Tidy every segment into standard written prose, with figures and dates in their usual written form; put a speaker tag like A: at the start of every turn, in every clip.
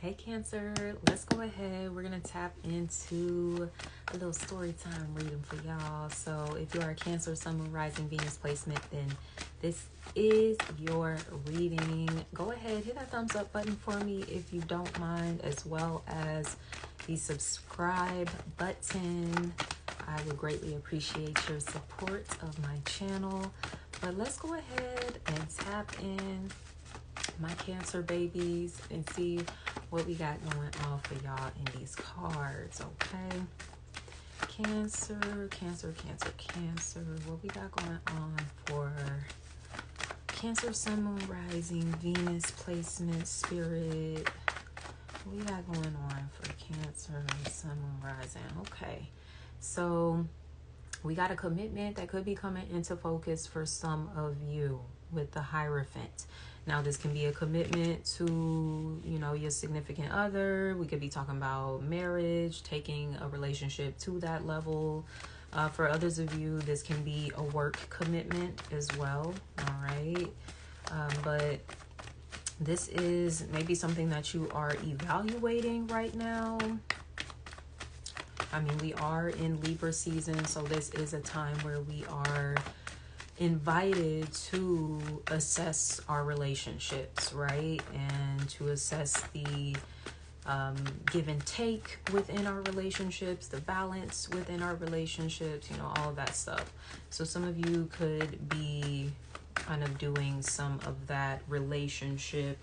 A: Hey Cancer, let's go ahead. We're going to tap into a little story time reading for y'all. So if you are a Cancer, Sun, Moon, Rising, Venus placement, then this is your reading. Go ahead, hit that thumbs up button for me if you don't mind, as well as the subscribe button. I would greatly appreciate your support of my channel. But let's go ahead and tap in my Cancer babies and see what we got going on for y'all in these cards, okay? Cancer, what we got going on for Cancer, Sun, Moon, Rising, Venus placement, Spirit. What we got going on for Cancer, Sun, Moon, Rising? Okay, so we got a commitment that could be coming into focus for some of you with the Hierophant. Now, this can be a commitment to, your significant other. We could be talking about marriage, taking a relationship to that level. For others of you, this can be a work commitment as well. All right. But this is maybe something that you are evaluating right now. I mean, we are in Libra season, so this is a time where we are invited to assess our relationships, right? And to assess the give and take within our relationships, the balance within our relationships, all of that stuff. So some of you could be kind of doing some of that relationship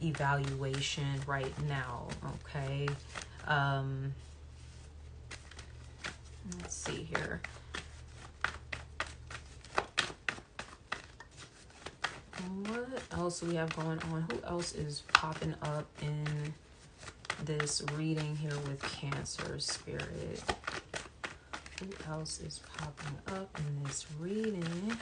A: evaluation right now, okay? Let's see here. What else do we have going on? Who else is popping up in this reading here with Cancer, Spirit? Who else is popping up in this reading?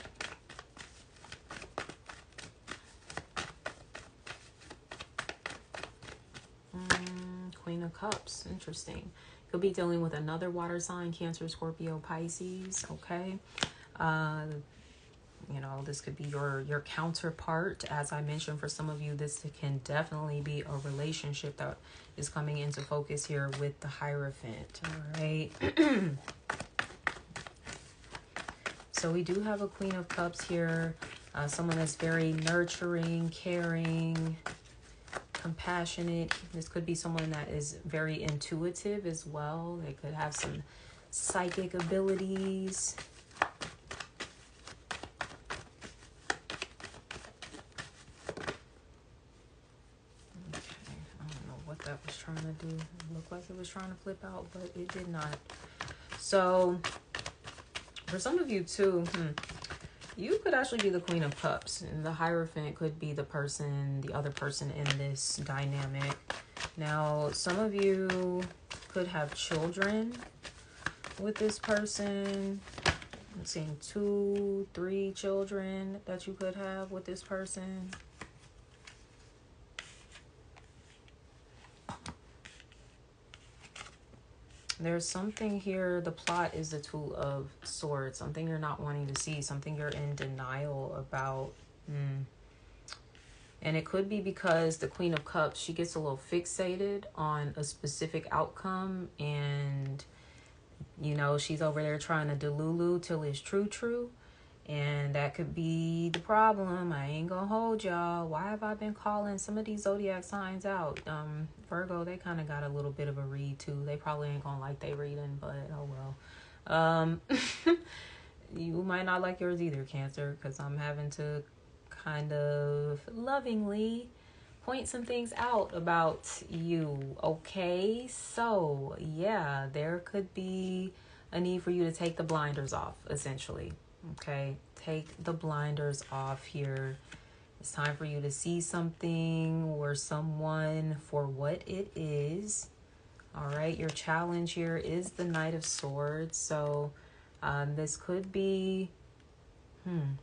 A: Queen of Cups. Interesting. Could be dealing with another water sign, Cancer, Scorpio, Pisces. Okay. This could be your counterpart. As I mentioned, for some of you, this can definitely be a relationship that is coming into focus here with the Hierophant. All right. So we do have a Queen of Cups here. Someone that's very nurturing, caring, compassionate. This could be someone that is very intuitive as well. They could have some psychic abilities. That was trying to do. It looked like it was trying to flip out, but it did not. So for some of you too, you could actually be the Queen of Cups, and the Hierophant could be the other person in this dynamic. Now, some of you could have children with this person. I'm seeing 2, 3 children that you could have with this person. There's something here. The plot is the Two of Swords. Something you're not wanting to see. Something you're in denial about. And it could be because the Queen of Cups, she gets a little fixated on a specific outcome. And, she's over there trying to delulu till it's true. And that could be the problem. I ain't gonna hold y'all. Why have I been calling some of these zodiac signs out? Virgo, they kind of got a little bit of a read too. They probably ain't gonna like they reading, but oh well. You might not like yours either, Cancer, because I'm having to kind of lovingly point some things out about you, okay? So, yeah, there could be a need for you to take the blinders off, essentially. Okay, take the blinders off here. It's time for you to see something or someone for what it is. All right, your challenge here is the Knight of Swords. So this could be an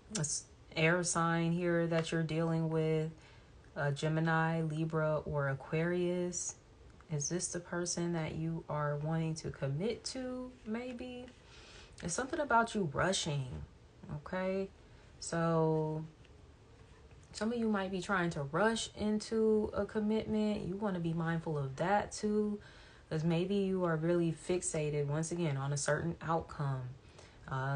A: air sign here that you're dealing with, Gemini, Libra, or Aquarius. Is this the person that you are wanting to commit to, maybe? It's something about you rushing, okay? So Some of you might be trying to rush into a commitment. You want to be mindful of that too, because maybe you are really fixated once again on a certain outcome.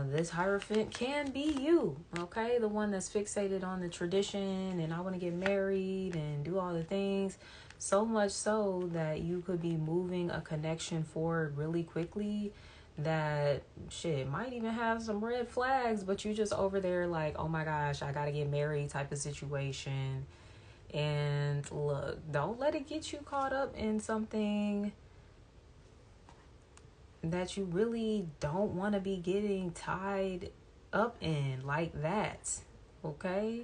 A: This Hierophant can be you, okay? The one that's fixated on the tradition and I want to get married and do all the things. So much so that you could be moving a connection forward really quickly that shit might even have some red flags, but you just over there like, oh my gosh, I gotta get married type of situation. And look, don't let it get you caught up in something that you really don't want to be getting tied up in like that. Okay?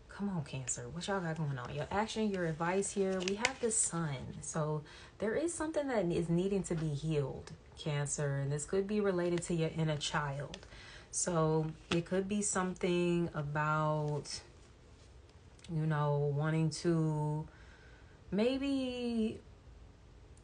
A: Come on, Cancer. What y'all got going on? Your action, your advice here. We have the Sun. So there is something that is needing to be healed, Cancer. And this could be related to your inner child. So it could be something about, wanting to maybe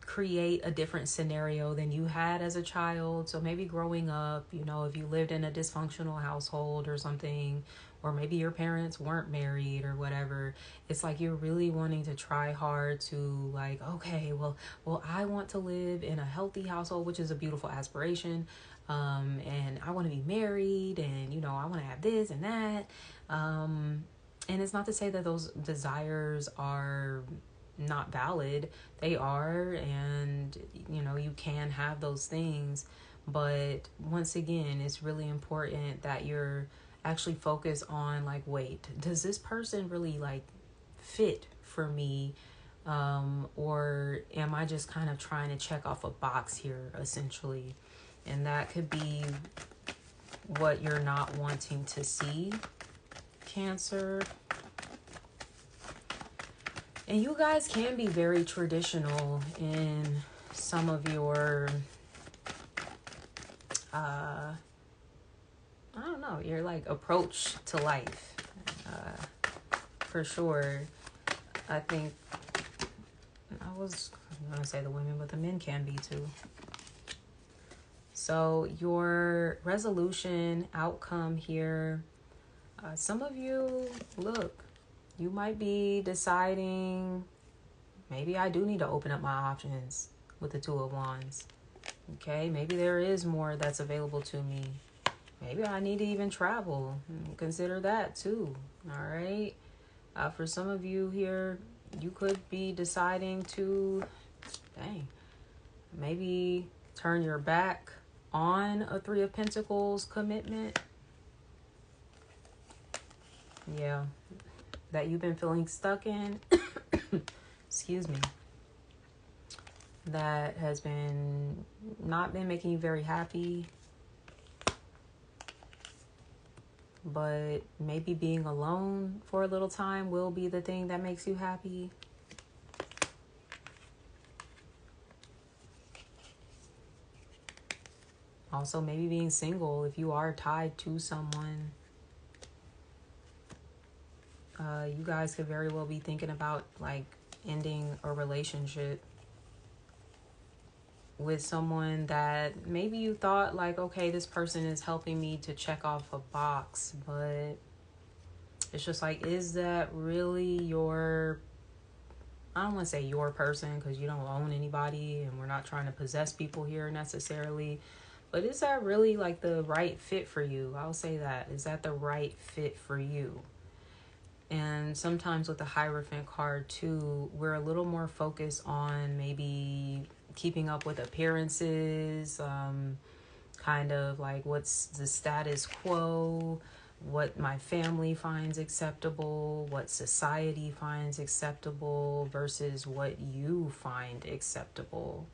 A: create a different scenario than you had as a child. So maybe growing up, if you lived in a dysfunctional household or something, or maybe your parents weren't married or whatever, it's like you're really wanting to try hard to like, okay, well, I want to live in a healthy household, which is a beautiful aspiration. And I want to be married and, I want to have this and that. And it's not to say that those desires are not valid. They are, and you can have those things, but once again, it's really important that you're actually focused on like, wait, does this person really like fit for me, or am I just kind of trying to check off a box here essentially? And that could be what you're not wanting to see, Cancer. And you guys can be very traditional in some of your, your like approach to life, for sure. I think I was going to say the women, but the men can be too. So your resolution outcome here, some of you, look, you might be deciding, maybe I do need to open up my options with the Two of Wands. Okay, maybe there is more that's available to me. Maybe I need to even travel. Consider that too. All right. For some of you here, you could be deciding to, maybe turn your back on a Three of Pentacles commitment. Yeah. That you've been feeling stuck in. Excuse me. That has not been making you very happy. But maybe being alone for a little time will be the thing that makes you happy. Also, maybe being single if you are tied to someone. You guys could very well be thinking about like ending a relationship with someone that maybe you thought like, okay, this person is helping me to check off a box, but it's just like, is that really your, I don't want to say your person because you don't own anybody and we're not trying to possess people here necessarily, but is that really like the right fit for you? I'll say that. Is that the right fit for you? And sometimes with the Hierophant card too, we're a little more focused on maybe keeping up with appearances, kind of like what's the status quo, what my family finds acceptable, what society finds acceptable versus what you find acceptable.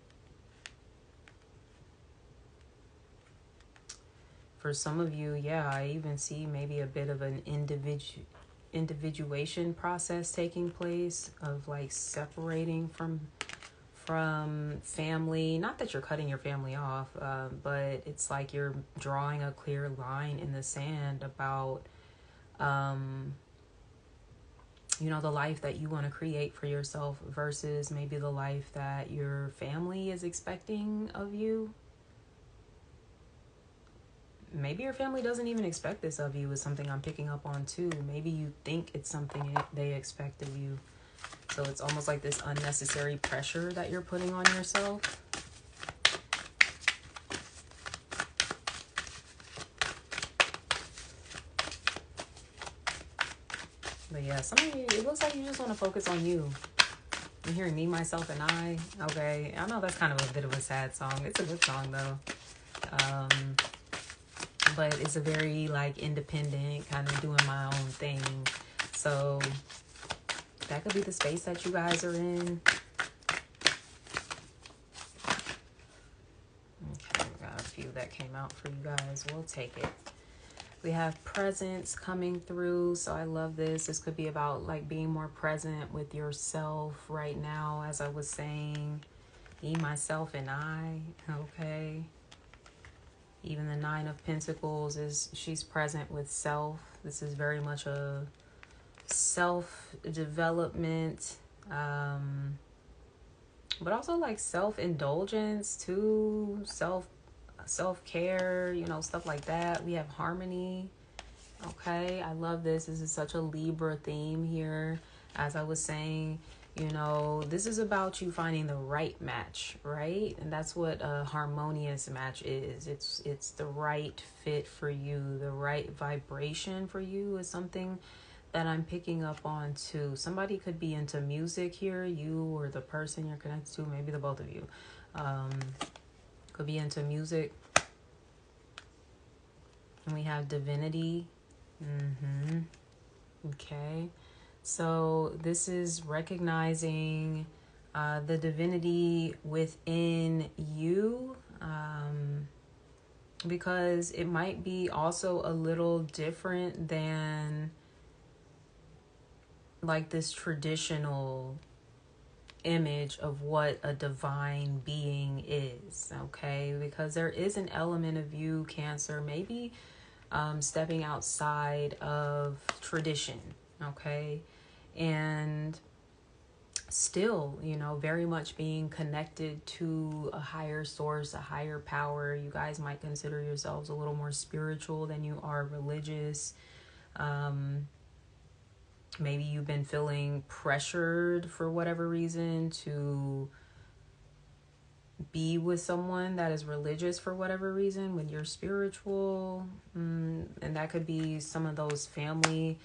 A: For some of you, yeah, I even see maybe a bit of an individuation process taking place of like separating from family. Not that you're cutting your family off, but it's like you're drawing a clear line in the sand about the life that you want to create for yourself versus maybe the life that your family is expecting of you. maybe your family doesn't even expect this of you, is something I'm picking up on too. Maybe you think it's something they expect of you. So it's almost like this unnecessary pressure that you're putting on yourself. But yeah, some of you, it looks like you just want to focus on you. I'm hearing me, myself, and I. Okay, I know that's kind of a bit of a sad song. It's a good song though. But it's a very like independent, kind of doing my own thing. So that could be the space that you guys are in. Okay, we got a few that came out for you guys. We'll take it. We have presence coming through. So I love this. This could be about like being more present with yourself right now. As I was saying, me, myself, and I. Okay. Even the Nine of Pentacles is, she's present with self. This is very much a self-development, but also like self-indulgence too, self-care, you know, stuff like that. We have harmony. Okay, I love this. This is such a Libra theme here. As I was saying, you know, this is about you finding the right match, right? And that's what a harmonious match is. It's the right fit for you. The right vibration for you is something that I'm picking up on too. Somebody could be into music here, you or the person you're connected to, maybe the both of you. Could be into music. And we have divinity. Okay. So this is recognizing the divinity within you, because it might be also a little different than like this traditional image of what a divine being is. Okay, because there is an element of you, Cancer, maybe stepping outside of tradition. Okay, and still, you know, very much being connected to a higher source, a higher power. You guys might consider yourselves a little more spiritual than you are religious. Maybe you've been feeling pressured for whatever reason to be with someone that is religious for whatever reason when you're spiritual. And that could be some of those family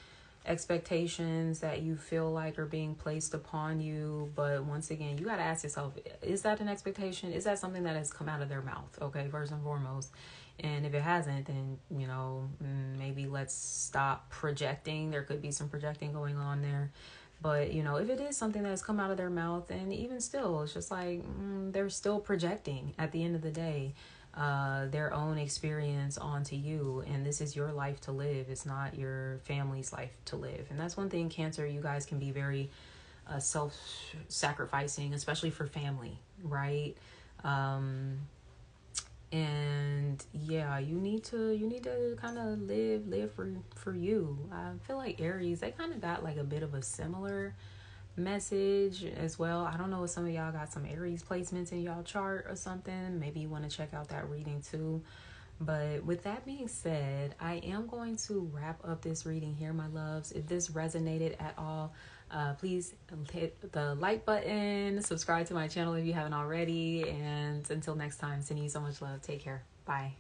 A: expectations that you feel like are being placed upon you. But once again, you got to ask yourself, is that an expectation? Is that something that has come out of their mouth? Okay, first and foremost. And if it hasn't, then, you know, maybe let's stop projecting. There could be some projecting going on there. But, you know, if it is something that has come out of their mouth, and even still, it's just like they're still projecting at the end of the day their own experience onto you. And this is your life to live. It's not your family's life to live. And that's one thing, Cancer, you guys can be very self-sacrificing, especially for family, right? And yeah, you need to kind of live for you. I feel like Aries, they kind of got like a bit of a similar message as well. I don't know if some of y'all got some Aries placements in y'all chart or something. Maybe you want to check out that reading too. But with that being said, I am going to wrap up this reading here, my loves. If this resonated at all, please hit the like button, subscribe to my channel if you haven't already, and until next time, sending you so much love. Take care. Bye.